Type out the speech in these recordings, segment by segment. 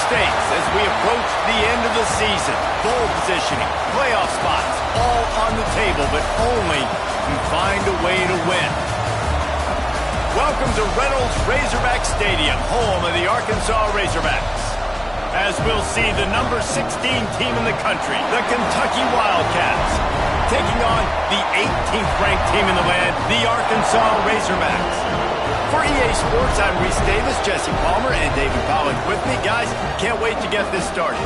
stakes as we approach the end of the season. Bowl positioning, playoff spots, all on the table, but only if you find a way to win. Welcome to Reynolds Razorback Stadium, home of the Arkansas Razorbacks. As we'll see the number 16 team in the country, the Kentucky Wildcats, taking on the 18th ranked team in the land, the Arkansas Razorbacks. For EA Sports, I'm Reese Davis, Jesse Palmer, and David Pollack with me. Guys, can't wait to get this started.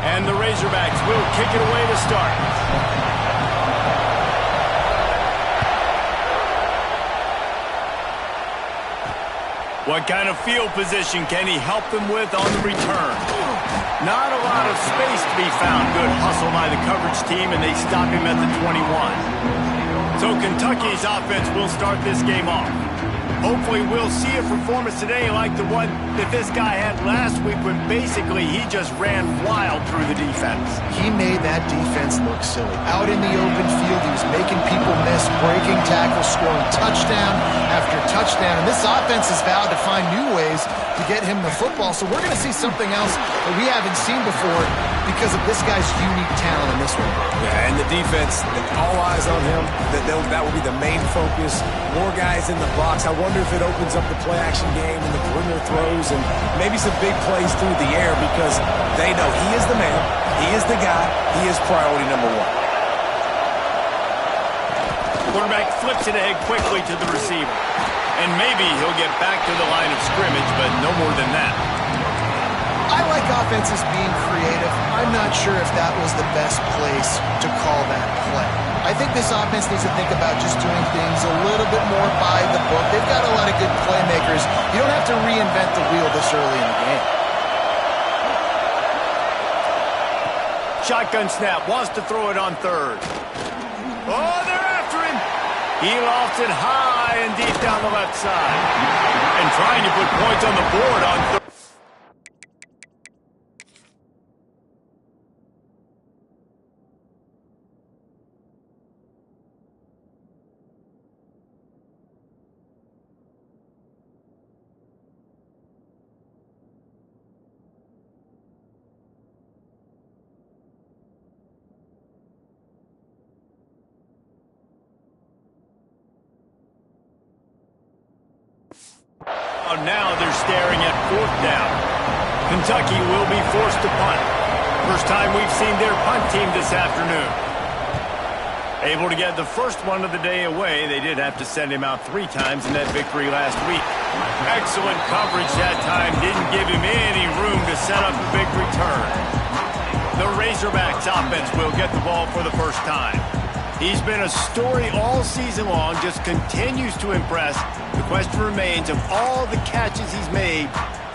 And the Razorbacks will kick it away to start. What kind of field position can he help them with on the return? Not a lot of space to be found. Good hustle by the coverage team, and they stop him at the 21. So Kentucky's offense will start this game off. Hopefully we'll see a performance today like the one that this guy had last week when basically he just ran wild through the defense. He made that defense look silly. Out in the open field, he was making people miss, breaking tackles, scoring touchdown after touchdown. And this offense has vowed to find new ways to get him the football. So we're going to see something else that we haven't seen before because of this guy's unique talent in this one. Yeah, and the defense, all eyes on him. That will be the main focus. More guys in the box. I wonder if it opens up the play-action game and the perimeter throws and maybe some big plays through the air because they know he is the man, he is the guy, he is priority number one. Quarterback flips it ahead quickly to the receiver. And maybe he'll get back to the line of scrimmage, but no more than that. I like offenses being creative. I'm not sure if that was the best place to call that play. I think this offense needs to think about just doing things a little bit more by the book. They've got a lot of good playmakers. You don't have to reinvent the wheel this early in the game. Shotgun snap, wants to throw it on third. Oh, they're after him. He lofts it high and deep down the left side. And trying to put points on the board on third. Now they're staring at fourth down. Kentucky will be forced to punt. First time we've seen their punt team this afternoon. Able to get the first one of the day away. They did have to send him out 3 times in that victory last week. Excellent coverage that time. Didn't give him any room to set up a big return. The Razorbacks offense will get the ball for the first time. He's been a story all season long, just continues to impress. The question remains, of all the catches he's made,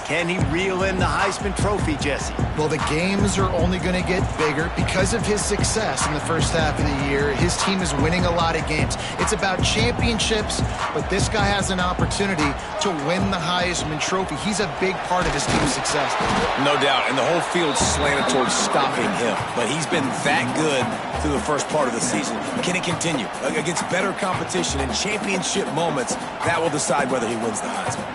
can he reel in the Heisman Trophy, Jesse? Well, the games are only going to get bigger because of his success in the first half of the year. His team is winning a lot of games. It's about championships, but this guy has an opportunity to win the Heisman Trophy. He's a big part of his team's success. No doubt, and the whole field's slanted towards stopping him. But he's been that good through the first part of the season. Can he continue? Against better competition and championship moments, that will decide whether he wins the Heisman.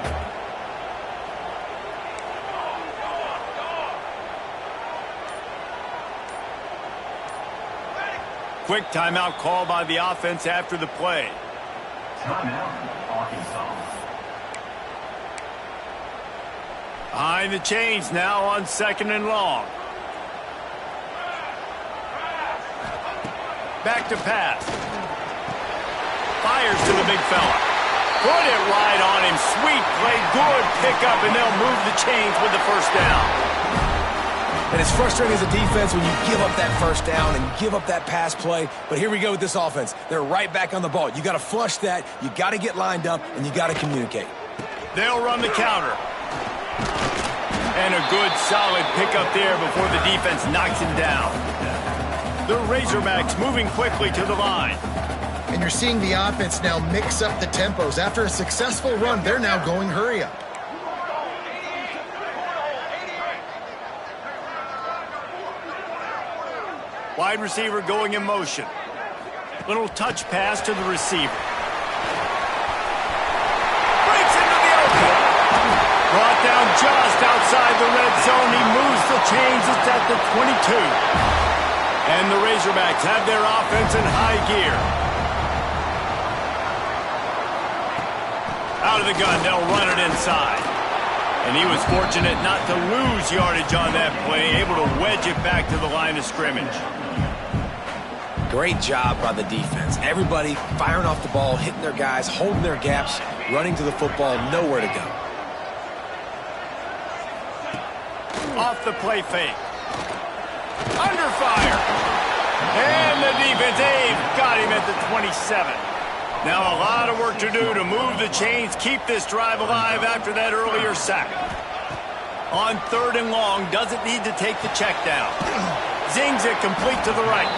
Quick timeout call by the offense after the play. Timeout, Arkansas. Behind the chains now on 2nd and long. Back to pass. Fires to the big fella. Put it right on him. Sweet play. Good pickup, and they'll move the chains with the first down. And it's frustrating as a defense when you give up that first down and give up that pass play. But here we go with this offense. They're right back on the ball. You got to flush that. You got to get lined up, and you got to communicate. They'll run the counter. And a good, solid pickup there before the defense knocks him down. The Razorbacks moving quickly to the line. And you're seeing the offense now mix up the tempos. After a successful run, they're now going hurry up. Wide receiver going in motion. Little touch pass to the receiver. Breaks into the open. Brought down just outside the red zone. He moves the chains. It's at the 22. And the Razorbacks have their offense in high gear. Out of the gun, they'll run it inside. And he was fortunate not to lose yardage on that play, able to wedge it back to the line of scrimmage. Great job by the defense. Everybody firing off the ball, hitting their guys, holding their gaps, running to the football, nowhere to go. Off the play fake. Under fire. And the defense, got him at the 27. Now a lot of work to do to move the chains, keep this drive alive after that earlier sack. On 3rd and long, doesn't need to take the check down. Zings it complete to the right.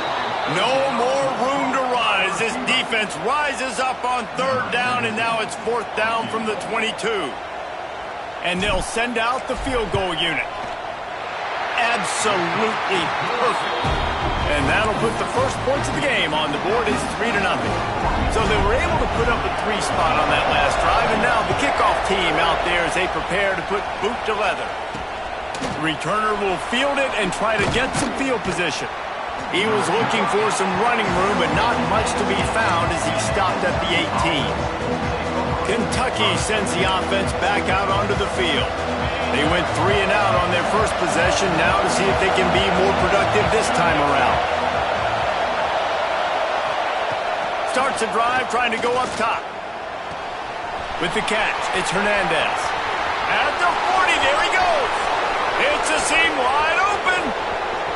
No more room to run as this defense rises up on 3rd down, and now it's 4th down from the 22. And they'll send out the field goal unit. Absolutely perfect. And that'll put the first points of the game on the board. It's 3-0. So they were able to put up a 3 spot on that last drive, and now the kickoff team out there as they prepare to put boot to leather. The returner will field it and try to get some field position. He was looking for some running room, but not much to be found as he stopped at the 18. Kentucky sends the offense back out onto the field. They went 3 and out on their first possession, now to see if they can be more productive this time around. Starts the drive trying to go up top. With the catch, it's Hernandez. At the 40, there he goes. It's a seam wide open.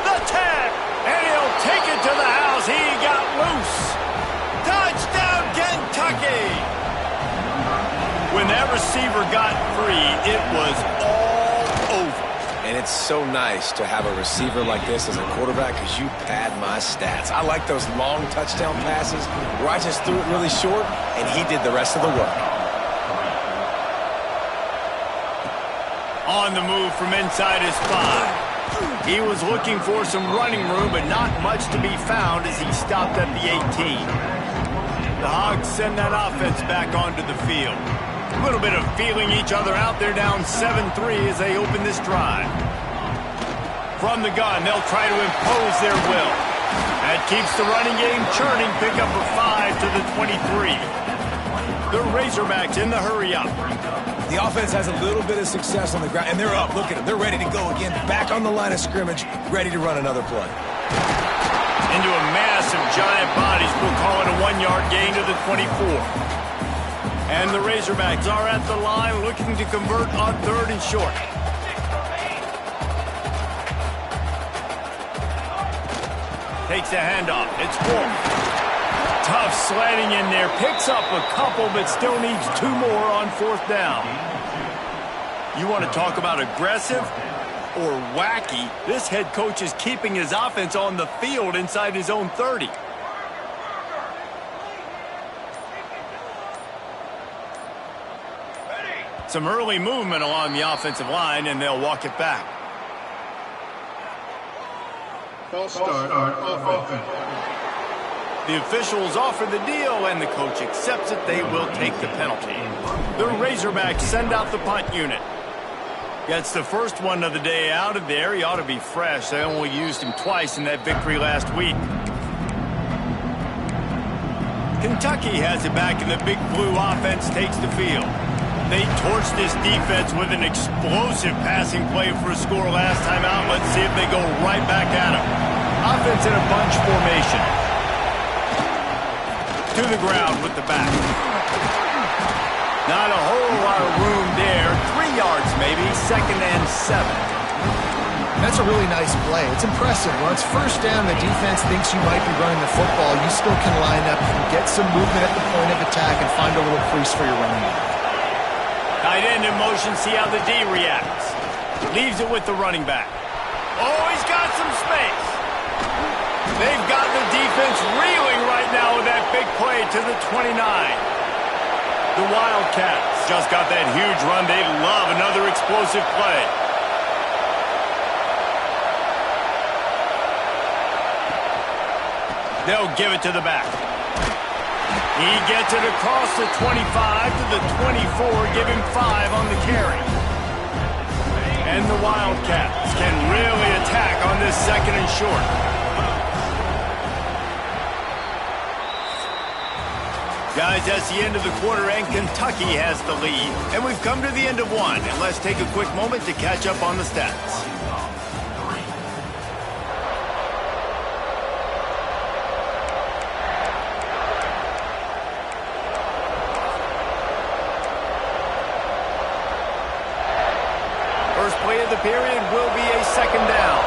The tag, and he'll take it to the house. He got loose. Touchdown, Kentucky. When that receiver got free, it was all over. And it's so nice to have a receiver like this as a quarterback because you pad my stats. I like those long touchdown passes where I just threw it really short and he did the rest of the work. On the move from inside his 5. He was looking for some running room, but not much to be found as he stopped at the 18. The Hogs send that offense back onto the field. A little bit of feeling each other out. They're down 7-3 as they open this drive. From the gun, they'll try to impose their will. That keeps the running game churning. Pick up a 5 to the 23. The Razorbacks in the hurry up. The offense has a little bit of success on the ground, and they're up. Look at them. They're ready to go again. Back on the line of scrimmage, ready to run another play. Into a mass of giant bodies. We'll call it a 1-yard gain to the 24. And the Razorbacks are at the line looking to convert on 3rd and short. Takes a handoff. It's Wolf. Tough slanting in there. Picks up a couple, but still needs 2 more on 4th down. You want to talk about aggressive or wacky? This head coach is keeping his offense on the field inside his own 30. Some early movement along the offensive line, and they'll walk it back. False start on offense. The officials offer the deal, and the coach accepts it. They will take the penalty. The Razorbacks send out the punt unit. Gets the first one of the day out of there. He ought to be fresh. They only used him twice in that victory last week. Kentucky has it back, and the Big Blue offense takes the field. They torched this defense with an explosive passing play for a score last time out. Let's see if they go right back at him. Offense in a bunch formation. To the ground with the back. Not a whole lot of room there. 3 yards maybe. 2nd and 7. That's a really nice play. It's impressive. When it's first down, the defense thinks you might be running the football. You still can line up and get some movement at the point of attack and find a little crease for your running back. Tight end in motion, see how the D reacts. Leaves it with the running back. Oh, he's got some space. They've got the defense reeling right now with that big play to the 29. The Wildcats just got that huge run. They love another explosive play. They'll give it to the back. He gets it across the 25 to the 24, give him 5 on the carry. And the Wildcats can really attack on this second and short. Guys, that's the end of the quarter, and Kentucky has the lead. And we've come to the end of one. And let's take a quick moment to catch up on the stats. First play of the period will be a second down.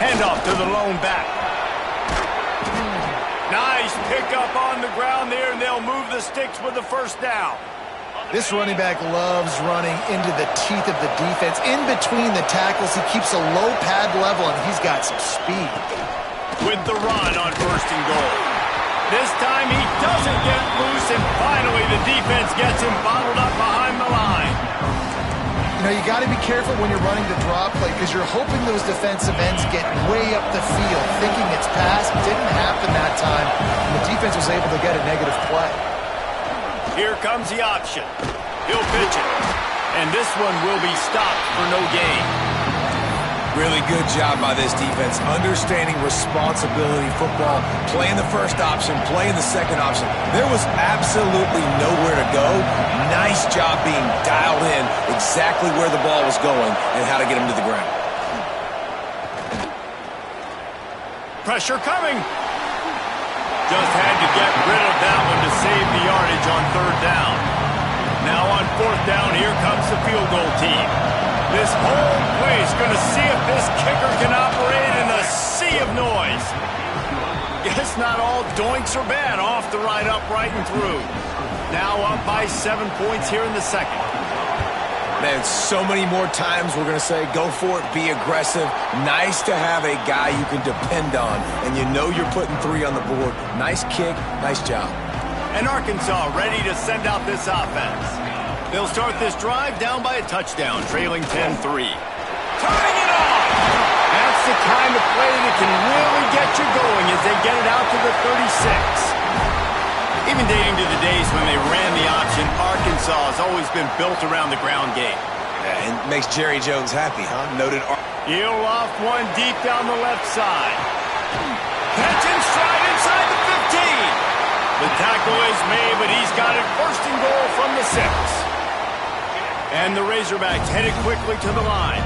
Handoff to the lone back. Nice pickup on the ground there, and they'll move the sticks with the first down. This running back loves running into the teeth of the defense. In between the tackles, he keeps a low pad level, and he's got some speed. With the run on first and goal. This time he doesn't get loose, and finally the defense gets him bottled up behind the line. You know, you got to be careful when you're running the draw play because you're hoping those defensive ends get way up the field, thinking it's passed. Didn't happen that time, and the defense was able to get a negative play. Here comes the option. He'll pitch it, and this one will be stopped for no gain. Really good job by this defense, understanding responsibility football, playing the first option, playing the second option. There was absolutely nowhere to go. Nice job being dialed in exactly where the ball was going and how to get him to the ground. Pressure coming. Just had to get rid of that one to save the yardage on third down. Now on fourth down, here comes the field goal team. This whole place going to see if this kicker can operate in a sea of noise. Guess not all doinks are bad. Off the right, upright, and through. Now up by 7 points here in the second. Man, so many more times we're going to say, go for it, be aggressive. Nice to have a guy you can depend on, and you know you're putting 3 on the board. Nice kick, nice job. And Arkansas ready to send out this offense. They'll start this drive down by a touchdown, trailing 10-3. Turning it off! That's the kind of play that can really get you going as they get it out to the 36. Even dating to the days when they ran the option, Arkansas has always been built around the ground game. Yeah, and makes Jerry Jones happy, huh? Noted. He'll off one deep down the left side. Catch and stride inside the 15. The tackle is made, but he's got it first and goal from the 6. And the Razorbacks headed quickly to the line.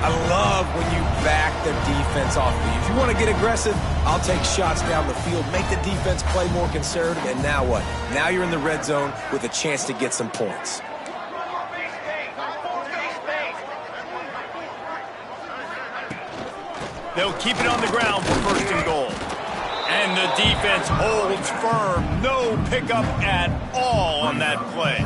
I love when you back the defense off of you. If you want to get aggressive, I'll take shots down the field, make the defense play more conservative, and now what? Now you're in the red zone with a chance to get some points. They'll keep it on the ground for first and goal. And the defense holds firm. No pickup at all on that play.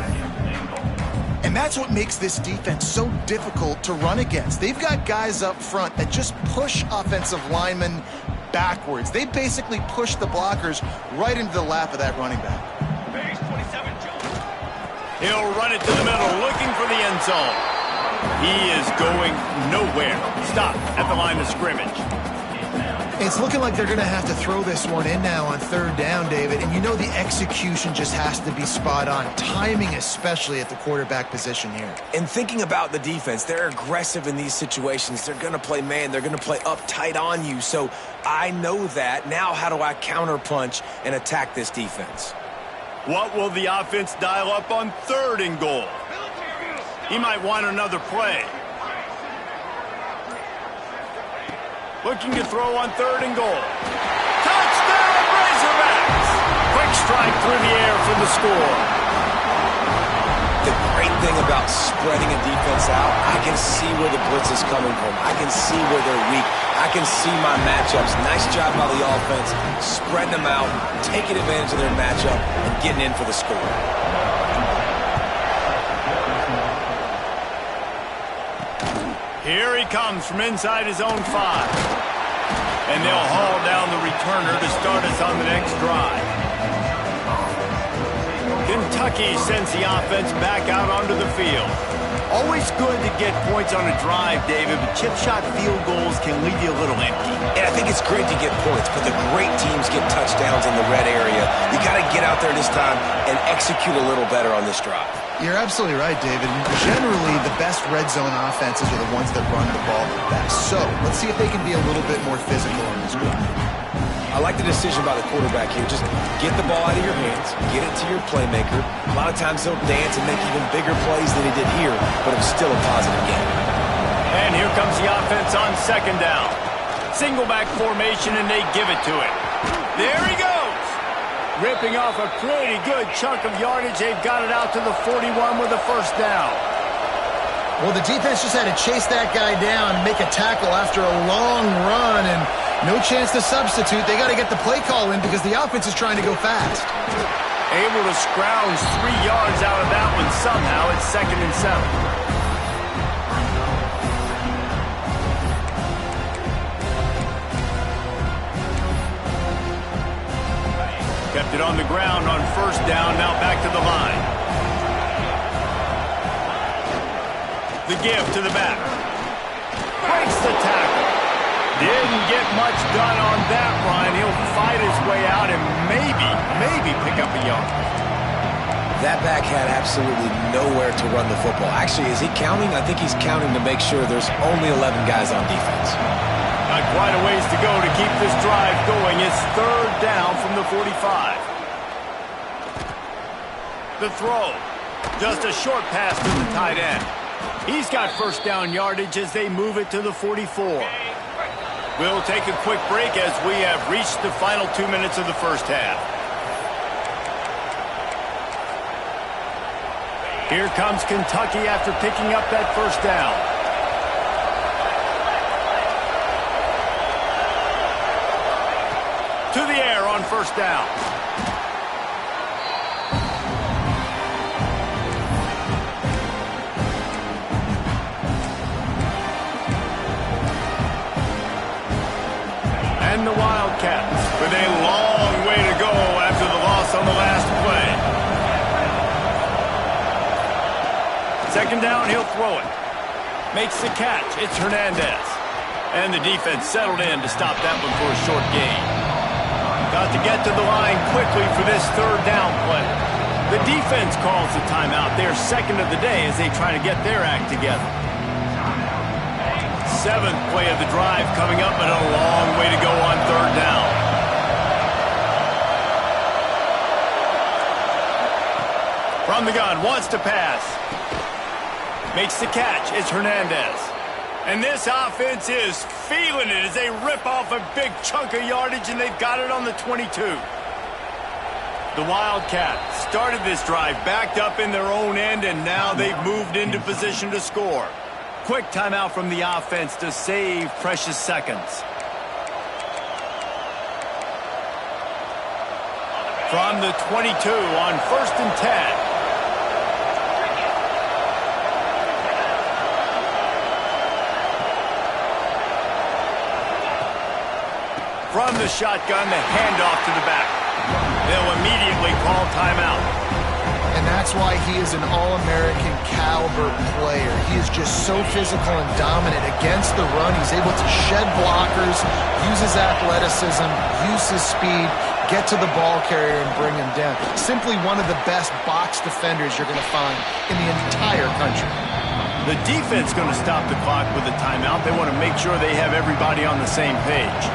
And that's what makes this defense so difficult to run against. They've got guys up front that just push offensive linemen backwards. They basically push the blockers right into the lap of that running back. He'll run it to the middle, looking for the end zone. He is going nowhere. Stop at the line of scrimmage. It's looking like they're going to have to throw this one in now on third down, David. And you know the execution just has to be spot on. Timing especially at the quarterback position here. And thinking about the defense, they're aggressive in these situations. They're going to play man. They're going to play uptight on you. So I know that. Now how do I counterpunch and attack this defense? What will the offense dial up on third and goal? He might want another play. Looking to throw on third and goal. Touchdown, Razorbacks! Quick strike through the air for the score. The great thing about spreading a defense out, I can see where the blitz is coming from. I can see where they're weak. I can see my matchups. Nice job by the offense, spreading them out, taking advantage of their matchup, and getting in for the score. Here he comes from inside his own 5. And they'll haul down the returner to start us on the next drive. Kentucky sends the offense back out onto the field. Always good to get points on a drive, David, but chip shot field goals can leave you a little empty. And I think it's great to get points, but the great teams get touchdowns in the red area. You got to get out there this time and execute a little better on this drive. You're absolutely right, David. Generally, the best red zone offenses are the ones that run the ball the best. So let's see if they can be a little bit more physical on this drive. I like the decision by the quarterback here. Just get the ball out of your hands, get it to your playmaker. A lot of times he'll dance and make even bigger plays than he did here, but it's still a positive game. And here comes the offense on second down. Single back formation, and they give it to him. There he goes. Ripping off a pretty good chunk of yardage. They've got it out to the 41 with a first down. Well, the defense just had to chase that guy down and make a tackle after a long run, and no chance to substitute. They got to get the play call in because the offense is trying to go fast. Able to scrounge 3 yards out of that one somehow. It's 2nd and 7. Kept it on the ground on first down. Now back to the line. The give to the back. Breaks the tackle. Didn't get much done on that run. He'll fight his way out and maybe pick up a yard. That back had absolutely nowhere to run the football. Actually, is he counting? I think he's counting to make sure there's only 11 guys on defense. Got quite a ways to go to keep this drive going. It's 3rd down from the 45. The throw. Just a short pass to the tight end. He's got first down yardage as they move it to the 44. We'll take a quick break as we have reached the final 2 minutes of the first half. Here comes Kentucky after picking up that first down. To the air on first down. And the Wildcats with a long way to go after the loss on the last play. 2nd down, he'll throw it. Makes the catch. It's Hernandez. And the defense settled in to stop that one for a short gain. Got to get to the line quickly for this 3rd down play. The defense calls the timeout. Their 2nd of the day as they try to get their act together. 7th play of the drive coming up, but a long way to go on 3rd down. From the gun, wants to pass. Makes the catch. It's Hernandez. And this offense is feeling it as they rip off a big chunk of yardage, and they've got it on the 22. The Wildcats started this drive backed up in their own end, and now they've moved into position to score. Quick timeout from the offense to save precious seconds. From the 22 on 1st and 10. From the shotgun, the handoff to the back. They'll immediately call timeout. And that's why he is an All-American caliber player. He is just so physical and dominant against the run. He's able to shed blockers, use his athleticism, use his speed, get to the ball carrier and bring him down. Simply one of the best box defenders you're going to find in the entire country. The defense going to stop the clock with a timeout. They want to make sure they have everybody on the same page.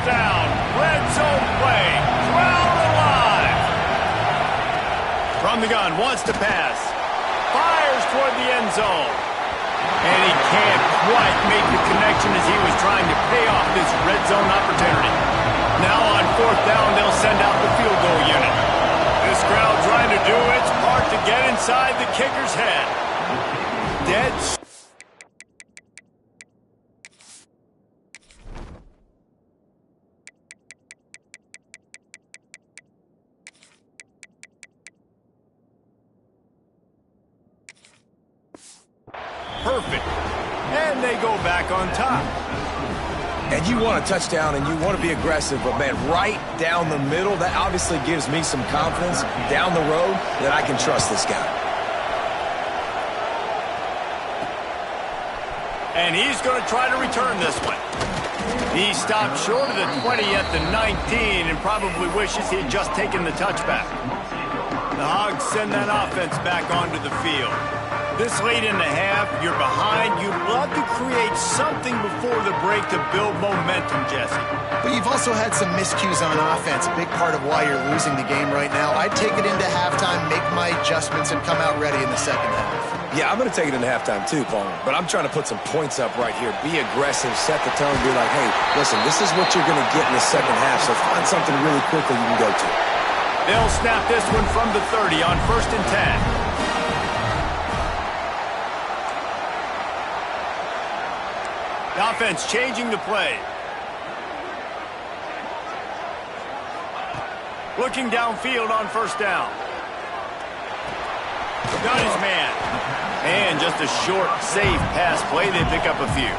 Down, red zone play, crowd alive. From the gun, wants to pass, fires toward the end zone. And he can't quite make the connection as he was trying to pay off this red zone opportunity. Now on 4th down, they'll send out inside the kicker's head. Dead. Perfect. And they go back on top. And you want a touchdown and you want to be aggressive, but man, right down the middle, that obviously gives me some confidence down the road that I can trust this guy. And he's going to try to return this one. He stopped short of the 20 at the 19 and probably wishes he had just taken the touchback. The Hogs send that offense back onto the field. This late in the half, you're behind. You'd love to create something before the break to build momentum, Jesse. But you've also had some miscues on offense, a big part of why you're losing the game right now. I'd take it into halftime, make my adjustments, and come out ready in the second half. Yeah, I'm going to take it into halftime too, Paul. But I'm trying to put some points up right here. Be aggressive, set the tone, be like, hey, listen, this is what you're going to get in the second half, so find something really quickly you can go to. They'll snap this one from the 30 on 1st and 10. The offense changing the play. Looking downfield on 1st down. Got his man. And just a short, safe pass play. They pick up a few.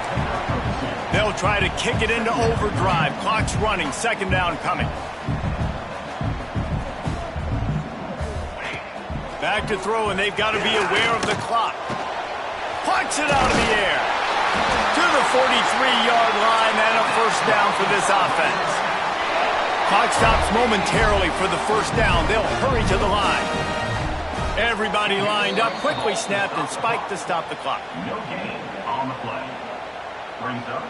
They'll try to kick it into overdrive. Clock's running. 2nd down coming. Back to throw, and they've got to be aware of the clock. Plucks it out of the air. To the 43-yard line and a 1st down for this offense. Clock stops momentarily for the 1st down. They'll hurry to the line. Everybody lined up, quickly snapped and spiked to stop the clock. No gain on the play. Brings up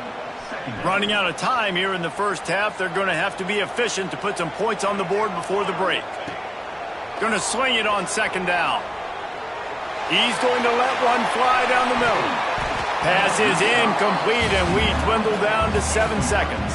2nd down. Running out of time here in the 1st half. They're going to have to be efficient to put some points on the board before the break. Going to swing it on 2nd down. He's going to let one fly down the middle. Pass is incomplete, and we dwindle down to 7 seconds.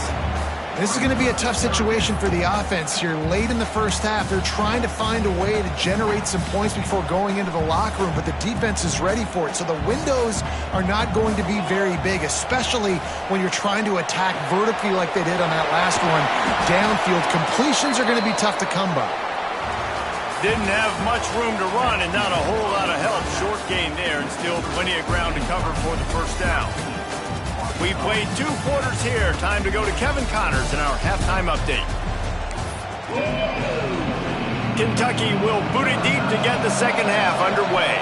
This is going to be a tough situation for the offense here. Late in the 1st half, they're trying to find a way to generate some points before going into the locker room, but the defense is ready for it. So the windows are not going to be very big, especially when you're trying to attack vertically like they did on that last one. Downfield completions are going to be tough to come by. Didn't have much room to run and not a whole lot of help. Short gain there and still plenty of ground to cover for the 1st down. We played 2 quarters here. Time to go to Kevin Connors in our halftime update. Kentucky will boot it deep to get the 2nd half underway.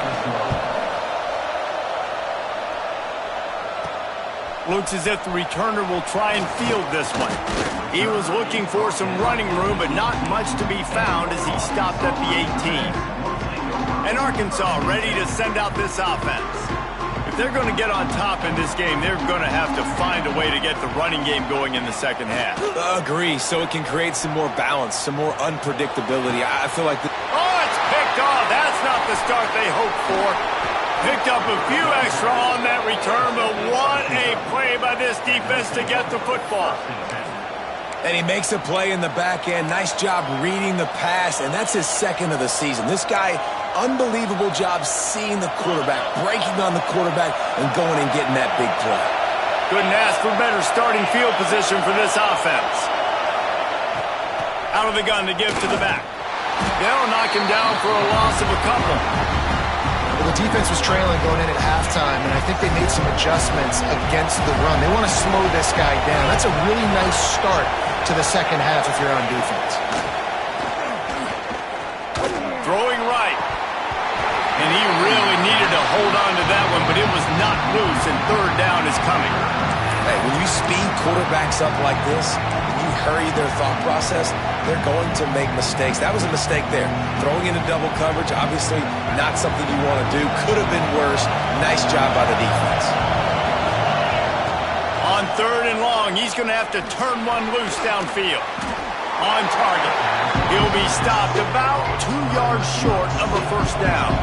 Looks as if the returner will try and field this one. He was looking for some running room, but not much to be found as he stopped at the 18. And Arkansas ready to send out this offense. If they're going to get on top in this game, they're going to have to find a way to get the running game going in the 2nd half. Agree, so it can create some more balance, some more unpredictability. I feel like Oh, it's picked off. That's not the start they hoped for. Picked up a few extra on that return, but what a play by this defense to get the football. And he makes a play in the back end. Nice job reading the pass, and that's his 2nd of the season. This guy, unbelievable job seeing the quarterback, breaking on the quarterback, and going and getting that big play. Couldn't ask for better starting field position for this offense. Out of the gun to give to the back. They'll knock him down for a loss of a couple. Well, the defense was trailing going in at halftime, and I think they made some adjustments against the run. They want to slow this guy down. That's a really nice start to the 2nd half if you're on defense. Throwing right. And he really needed to hold on to that one, but it was not loose, and 3rd down is coming. Hey, when you speed quarterbacks up like this, when you hurry their thought process, they're going to make mistakes. That was a mistake there. Throwing into double coverage, obviously not something you want to do. Could have been worse. Nice job by the defense. On 3rd and long, he's going to have to turn one loose downfield. On target. He'll be stopped about 2 yards short of a 1st down.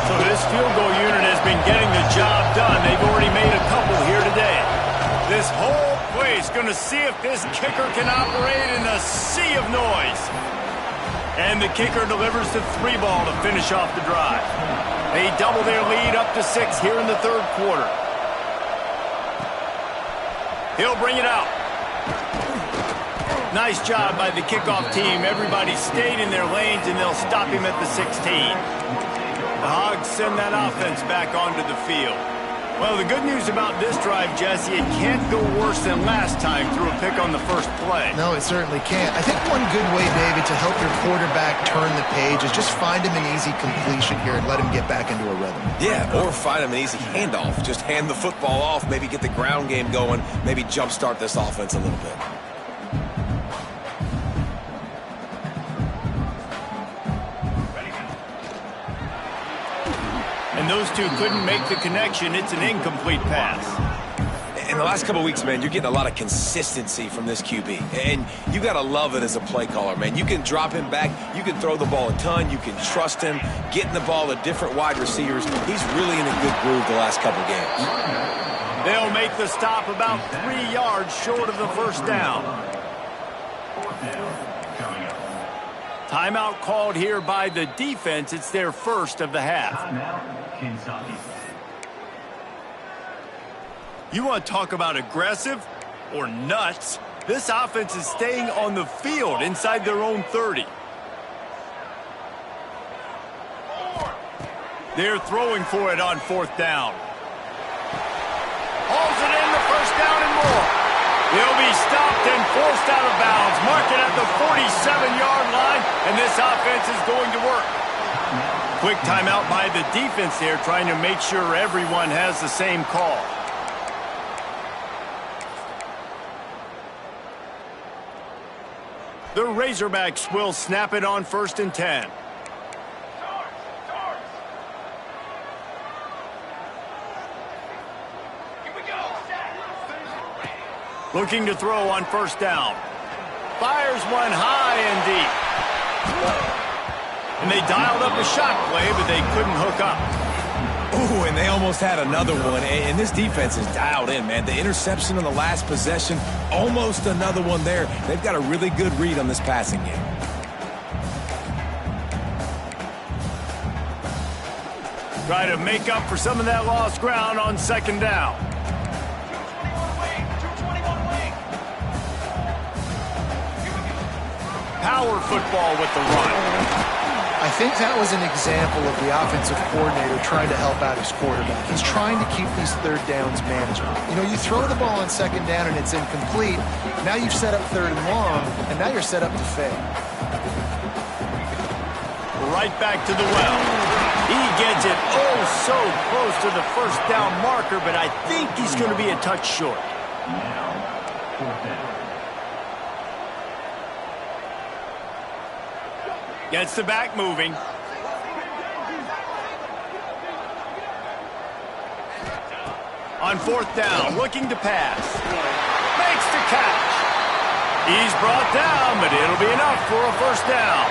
So this field goal unit has been getting the job done. They've already made a couple here today. This whole place going to see if this kicker can operate in a sea of noise. And the kicker delivers the 3 ball to finish off the drive. They double their lead up to 6 here in the third quarter. He'll bring it out. Nice job by the kickoff team. Everybody stayed in their lanes, and they'll stop him at the 16. The Hogs send that offense back onto the field. Well, the good news about this drive, Jesse, it can't go worse than last time through a pick on the first play. No, it certainly can't. I think one good way, David, to help your quarterback turn the page is just find him an easy completion here and let him get back into a rhythm. Yeah, or find him an easy handoff. Just hand the football off, maybe get the ground game going, maybe jumpstart this offense a little bit. And those two couldn't make the connection. It's an incomplete pass. In the last couple of weeks, man, you're getting a lot of consistency from this QB. And you got to love it as a play caller, man. You can drop him back. You can throw the ball a ton. You can trust him. Getting the ball to different wide receivers. He's really in a good groove the last couple games. They'll make the stop about 3 yards short of the first down. Timeout called here by the defense. It's their first of the half. You want to talk about aggressive or nuts? This offense is staying on the field inside their own 30. They're throwing for it on 4th down. Hauls it in, the first down and more. He'll be stopped and forced out of bounds. Mark it at the 47-yard line, and this offense is going to work. Quick timeout by the defense there, trying to make sure everyone has the same call. The Razorbacks will snap it on 1st and 10. Looking to throw on 1st down. Fires one high and deep. And they dialed up a shot play, but they couldn't hook up. Ooh, and they almost had another one. And this defense is dialed in, man. The interception on the last possession, almost another one there. They've got a really good read on this passing game. Try to make up for some of that lost ground on 2nd down. Power football with the run. I think that was an example of the offensive coordinator trying to help out his quarterback. He's trying to keep these 3rd downs manageable. You know, you throw the ball on 2nd down and it's incomplete. Now you've set up 3rd and long, and now you're set up to fail. Right back to the well. He gets it oh so close to the 1st down marker, but I think he's going to be a touch short. Now, 4th down. Gets the back moving. On 4th down, looking to pass. Makes the catch. He's brought down, but it'll be enough for a 1st down.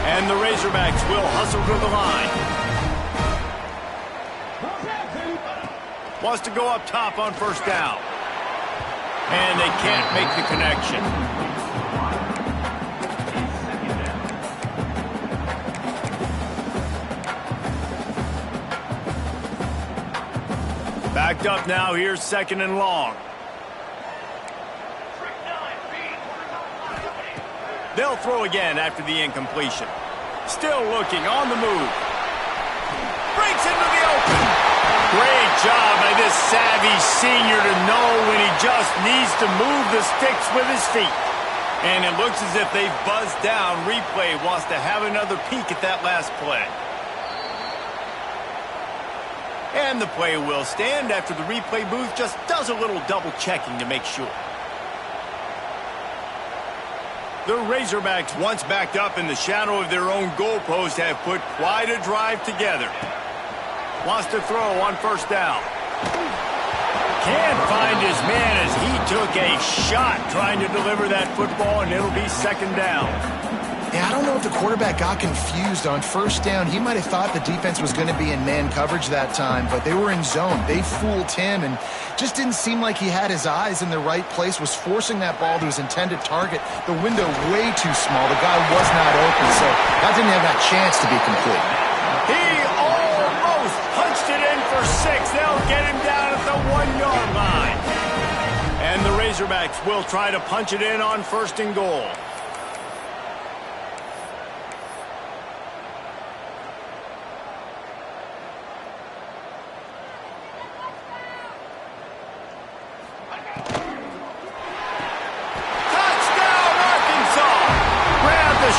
And the Razorbacks will hustle to the line. Wants to go up top on 1st down. And they can't make the connection. Backed up now, here's 2nd and long. They'll throw again after the incompletion. Still looking, on the move. Breaks into the open. Great job by this savvy senior to know when he just needs to move the sticks with his feet. And it looks as if they've buzzed down. Replay wants to have another peek at that last play. And the play will stand after the replay booth just does a little double checking to make sure. The Razorbacks, once backed up in the shadow of their own goalpost, have put quite a drive together. Wants to throw on 1st down. Can't find his man as he took a shot trying to deliver that football, and it'll be 2nd down. Yeah, I don't know if the quarterback got confused on first down. He might have thought the defense was going to be in man coverage that time, but they were in zone. They fooled him and just didn't seem like he had his eyes in the right place, was forcing that ball to his intended target. The window way too small. The guy was not open, so that didn't have that chance to be complete. He almost punched it in for 6. They'll get him down at the 1-yard line. And the Razorbacks will try to punch it in on 1st and goal.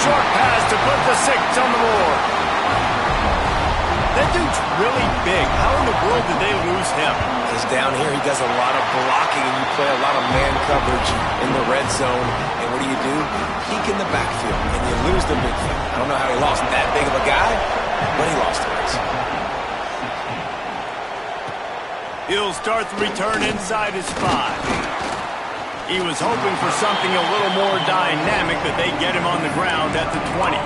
Short pass to put the 6 on the board. That dude's really big. How in the world did they lose him? Because down here he does a lot of blocking and you play a lot of man coverage in the red zone. And what do? Peek in the backfield and you lose the midfield. I don't know how he lost that big of a guy, but he lost the race. He'll start the return inside his 5. He was hoping for something a little more dynamic, but they get him on the ground at the 20.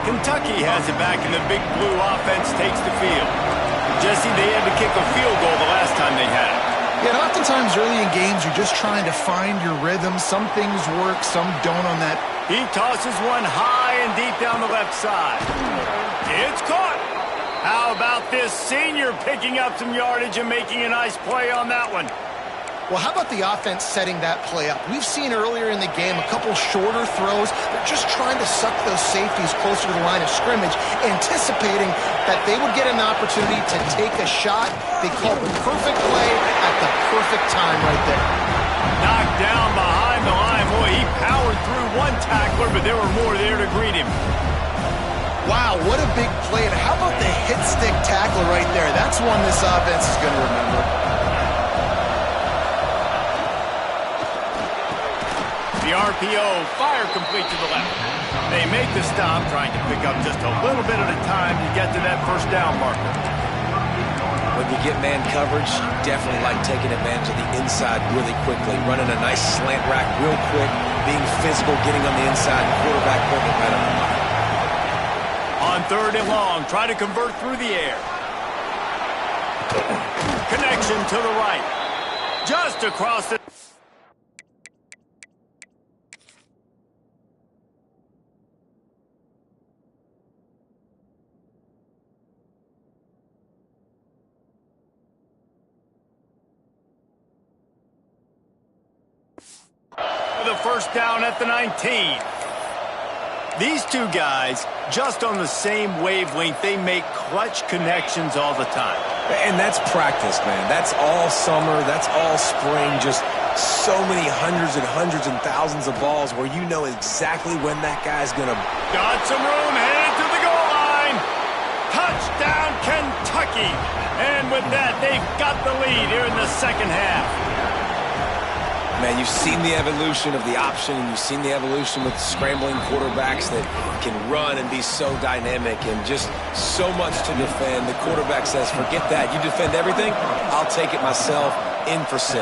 Kentucky has it back, and the Big Blue offense takes the field. Jesse, they had to kick a field goal the last time they had it. Yeah, and oftentimes early in games, you're just trying to find your rhythm. Some things work, some don't on that. He tosses one high and deep down the left side. It's caught. How about this senior picking up some yardage and making a nice play on that one? Well, how about the offense setting that play up? We've seen earlier in the game a couple shorter throws. They're just trying to suck those safeties closer to the line of scrimmage, anticipating that they would get an opportunity to take a shot. They called the perfect play at the perfect time right there. Knocked down behind the line. Boy, he powered through one tackler, but there were more there to greet him. Wow, what a big play. And how about the hit stick tackle right there? That's one this offense is going to remember. The RPO, fire complete to the left. They make the stop, trying to pick up just a little bit at a time to get to that 1st down marker. When you get man coverage, you definitely like taking advantage of the inside really quickly, running a nice slant rack real quick, being physical, getting on the inside, and quarterback putting it right on the line. On 3rd and long, try to convert through the air. Connection to the right. Just across the... the 1st down at the 19. These two guys, just on the same wavelength, they make clutch connections all the time. And that's practice, man. That's all summer. That's all spring. Just so many hundreds and thousands of balls where you know exactly when that guy's going to... Got some room, headed to the goal line. Touchdown, Kentucky. And with that, they've got the lead here in the 2nd half. Man, you've seen the evolution of the option, and you've seen the evolution with scrambling quarterbacks that can run and be so dynamic and just so much to defend. The quarterback says, forget that. You defend everything, I'll take it myself. In for 6.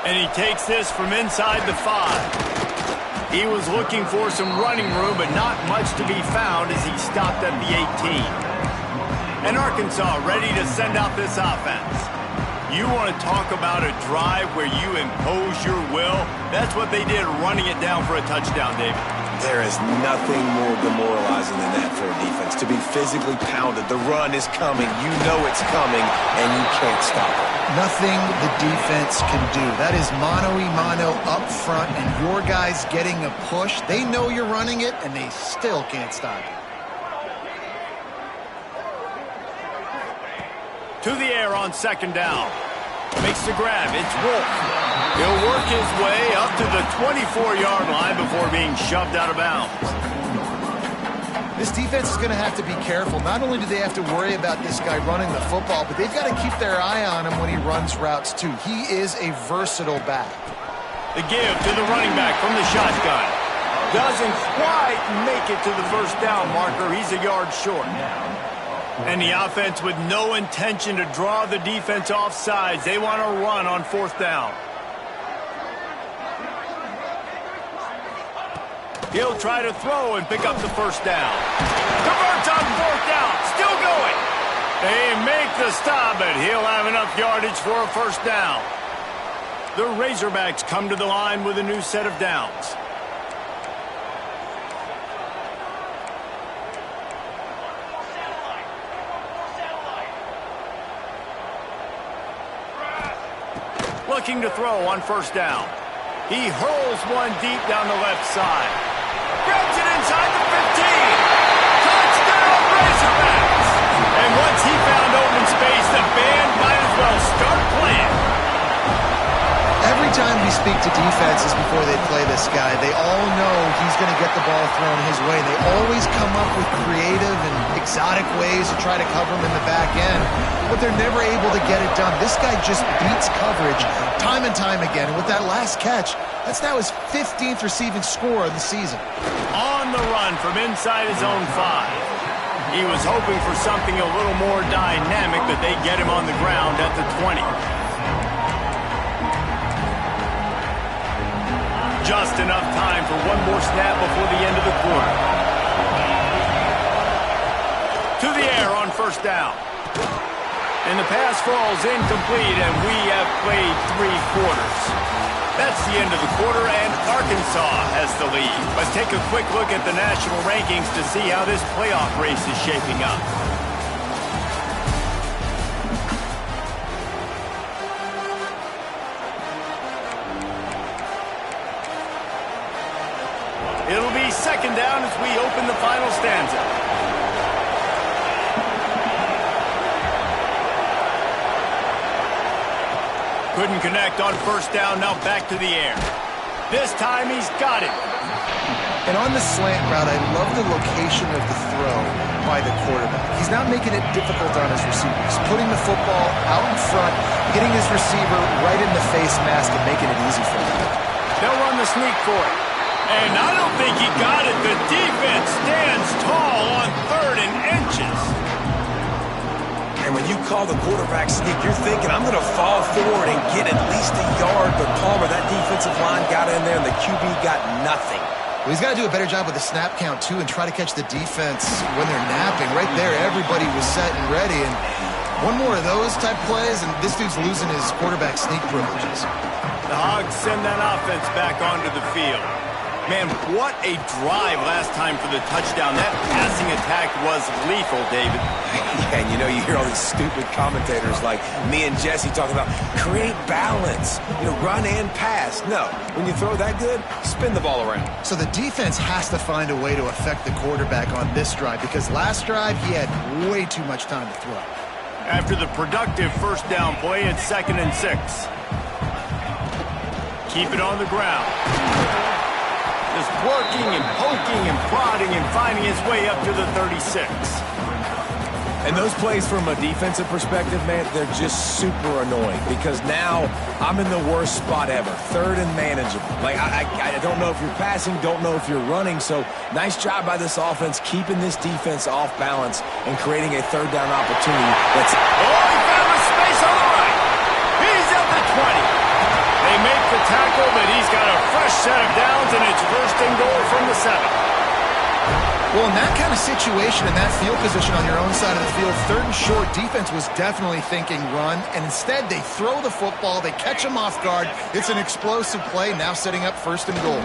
And he takes this from inside the 5. He was looking for some running room, but not much to be found as he stopped at the 18. And Arkansas ready to send out this offense. You want to talk about a drive where you impose your will? That's what they did, running it down for a touchdown, David. There is nothing more demoralizing than that for a defense. To be physically pounded, the run is coming, you know it's coming, and you can't stop it. Nothing the defense can do. That is mano-a-mano up front, and your guys getting a push. They know you're running it, and they still can't stop it. To the air on 2nd down. Makes the grab. It's Wolf. He'll work his way up to the 24-yard line before being shoved out of bounds. This defense is going to have to be careful. Not only do they have to worry about this guy running the football, but they've got to keep their eye on him when he runs routes, too. He is a versatile back. The give to the running back from the shotgun. Doesn't quite make it to the 1st down marker. He's a yard short. And the offense with no intention to draw the defense off sides. They want to run on 4th down. He'll try to throw and pick up the first down. Converts on fourth down. Still going. They make the stop, but he'll have enough yardage for a first down. The Razorbacks come to the line with a new set of downs. Looking to throw on first down. He hurls one deep down the left side. Grabs it inside the 15. Touchdown, Razorbacks! And once he found open space, the band might as well start playing. Every time we speak to defenses before they play this guy, they all know he's going to get the ball thrown his way. They always come up with creative and exotic ways to try to cover him in the back end, but they're never able to get it done. This guy just beats coverage time and time again. And with that last catch, that's now his 15th receiving score of the season. On the run from inside his own 5. He was hoping for something a little more dynamic, but they get him on the ground at the 20. Just enough time for one more snap before the end of the quarter. To the air on first down. And the pass falls incomplete, and we have played 3 quarters. That's the end of the quarter, and Arkansas has the lead. Let's take a quick look at the national rankings to see how this playoff race is shaping up. It'll be second down as we open the final stanza. Couldn't connect on first down, now back to the air. This time he's got it. And on the slant route, I love the location of the throw by the quarterback. He's not making it difficult on his receivers. Putting the football out in front, hitting his receiver right in the face mask and making it easy for him. They'll run the sneak for it. And I don't think he got it. The defense stands tall on 3rd and inches. And when you call the quarterback sneak, you're thinking, I'm going to fall forward and get at least a yard. But Palmer, that defensive line got in there, and the QB got nothing. Well, he's got to do a better job with the snap count, too, and try to catch the defense when they're napping. Right there, everybody was set and ready. And one more of those type plays, and this dude's losing his quarterback sneak privileges. The Hogs send that offense back onto the field. Man, what a drive last time for the touchdown. That passing attack was lethal, David. Yeah, and you hear all these stupid commentators like me and Jesse talking about create balance, run and pass. No, when you throw that good, spin the ball around. So the defense has to find a way to affect the quarterback on this drive because last drive he had way too much time to throw. After the productive first down play, it's 2nd and 6. Keep it on the ground. Just working and poking and prodding and finding his way up to the 36. And those plays from a defensive perspective, man, they're just super annoying because now I'm in the worst spot ever. 3rd and manageable. Like, I don't know if you're passing, don't know if you're running. So nice job by this offense keeping this defense off balance and creating a 3rd down opportunity. That's he found a space on the right. He's at the 20. They make the tackle, but he's got a fresh set of downs, and it's 1st and goal from the 7. Well, in that kind of situation, in that field position on your own side of the field, 3rd and short, defense was definitely thinking run, and instead they throw the football, they catch him off guard. It's an explosive play, now setting up 1st and goal.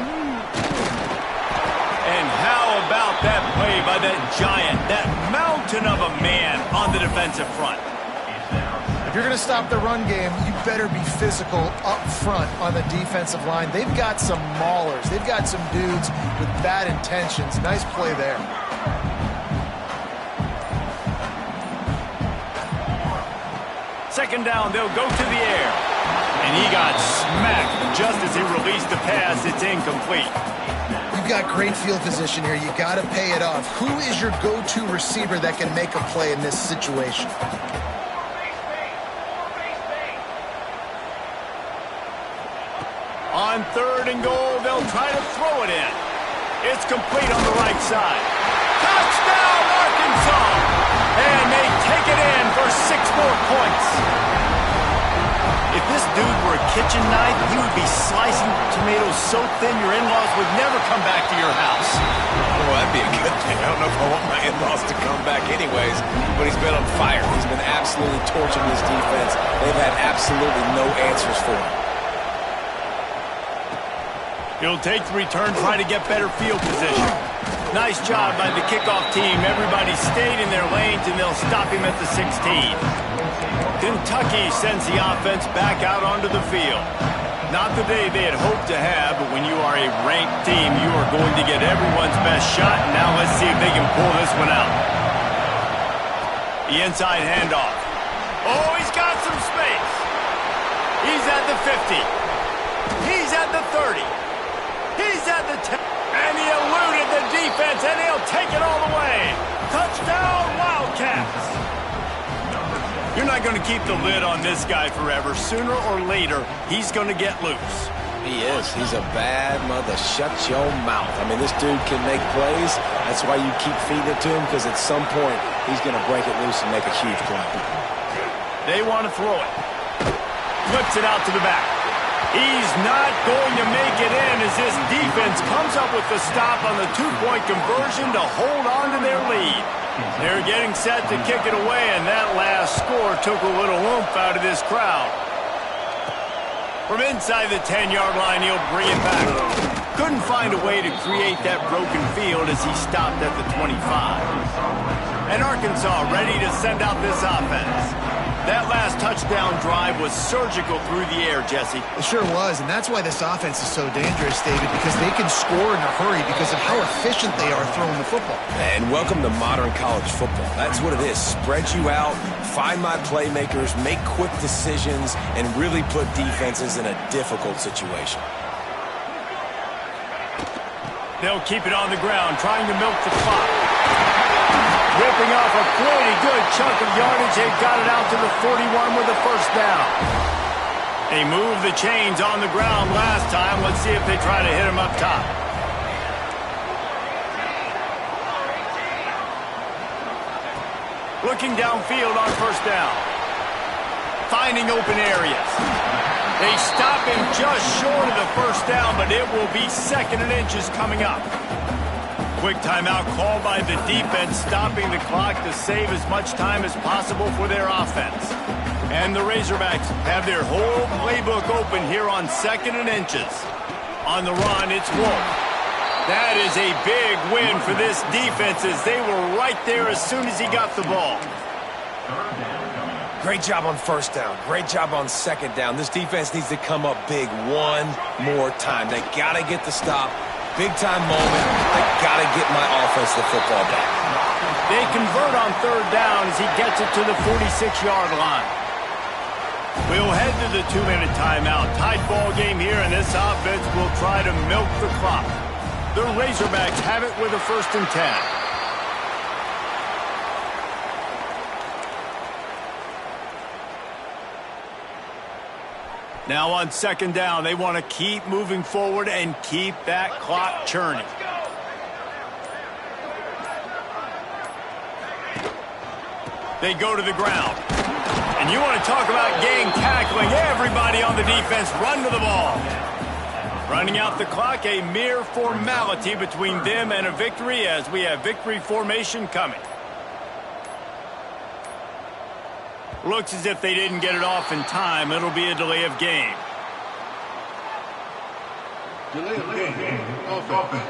And how about that play by that giant, that mountain of a man on the defensive front? If you're going to stop the run game, you better be physical up front on the defensive line. They've got some maulers. They've got some dudes with bad intentions. Nice play there. Second down, they'll go to the air. And he got smacked just as he released the pass. It's incomplete. You've got great field position here. You got to pay it off. Who is your go-to receiver that can make a play in this situation? On 3rd and goal, they'll try to throw it in. It's complete on the right side. Touchdown, Arkansas! And they take it in for 6 more points. If this dude were a kitchen knife, he would be slicing tomatoes so thin your in-laws would never come back to your house. Well, that'd be a good thing. I don't know if I want my in-laws to come back anyways, but he's been on fire. He's been absolutely torching this defense. They've had absolutely no answers for him. He'll take the return, try to get better field position. Nice job by the kickoff team. Everybody stayed in their lanes, and they'll stop him at the 16. Kentucky sends the offense back out onto the field. Not the day they had hoped to have, but when you are a ranked team, you are going to get everyone's best shot. Now let's see if they can pull this one out. The inside handoff. Oh, he's got some space. He's at the 50. He's at the 30. He's at the 10. And he eluded the defense, and he'll take it all the way. Touchdown, Wildcats. You're not going to keep the lid on this guy forever. Sooner or later, he's going to get loose. He is. He's a bad mother. Shut your mouth. I mean, this dude can make plays. That's why you keep feeding it to him, because at some point, he's going to break it loose and make a huge play. They want to throw it. Flips it out to the back. He's not going to make it in as this defense comes up with the stop on the two-point conversion to hold on to their lead. They're getting set to kick it away, and that last score took a little oomph out of this crowd. From inside the 10-yard line, he'll bring it back. Couldn't find a way to create that broken field as he stopped at the 25. And Arkansas ready to send out this offense. That last touchdown drive was surgical through the air, Jesse. It sure was, and that's why this offense is so dangerous, David, because they can score in a hurry because of how efficient they are throwing the football. And welcome to modern college football. That's what it is. Spread you out, find my playmakers, make quick decisions, and really put defenses in a difficult situation. They'll keep it on the ground, trying to milk the clock. Ripping off a pretty good chunk of yardage. They got it out to the 41 with a first down. They moved the chains on the ground last time. Let's see if they try to hit him up top. Looking downfield on first down. Finding open areas. They stop him just short of the first down, but it will be 2nd and inches coming up. Quick timeout called by the defense, stopping the clock to save as much time as possible for their offense. And the Razorbacks have their whole playbook open here on 2nd and inches. On the run, it's Wolf. That is a big win for this defense as they were right there as soon as he got the ball. Great job on first down. Great job on second down. This defense needs to come up big one more time. They got to get the stop. Big-time moment. They got to get my offense the football back. They convert on third down as he gets it to the 46-yard line. We'll head to the 2-minute timeout. Tied ball game here, and this offense will try to milk the clock. The Razorbacks have it with a 1st and 10. Now on 2nd down, they want to keep moving forward and keep that clock churning. They go to the ground. And you want to talk about gang tackling. Everybody on the defense run to the ball. Running out the clock, a mere formality between them and a victory as we have victory formation coming. Looks as if they didn't get it off in time. It'll be a delay of game. Delay of game. Offense.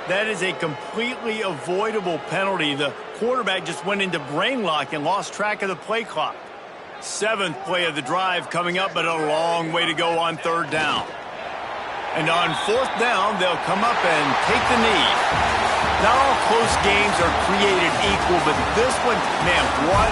That is a completely avoidable penalty. The quarterback just went into brain lock and lost track of the play clock. 7th play of the drive coming up, but a long way to go on 3rd down. And on 4th down, they'll come up and take the knee. Not all close games are created equal, but this one, man, what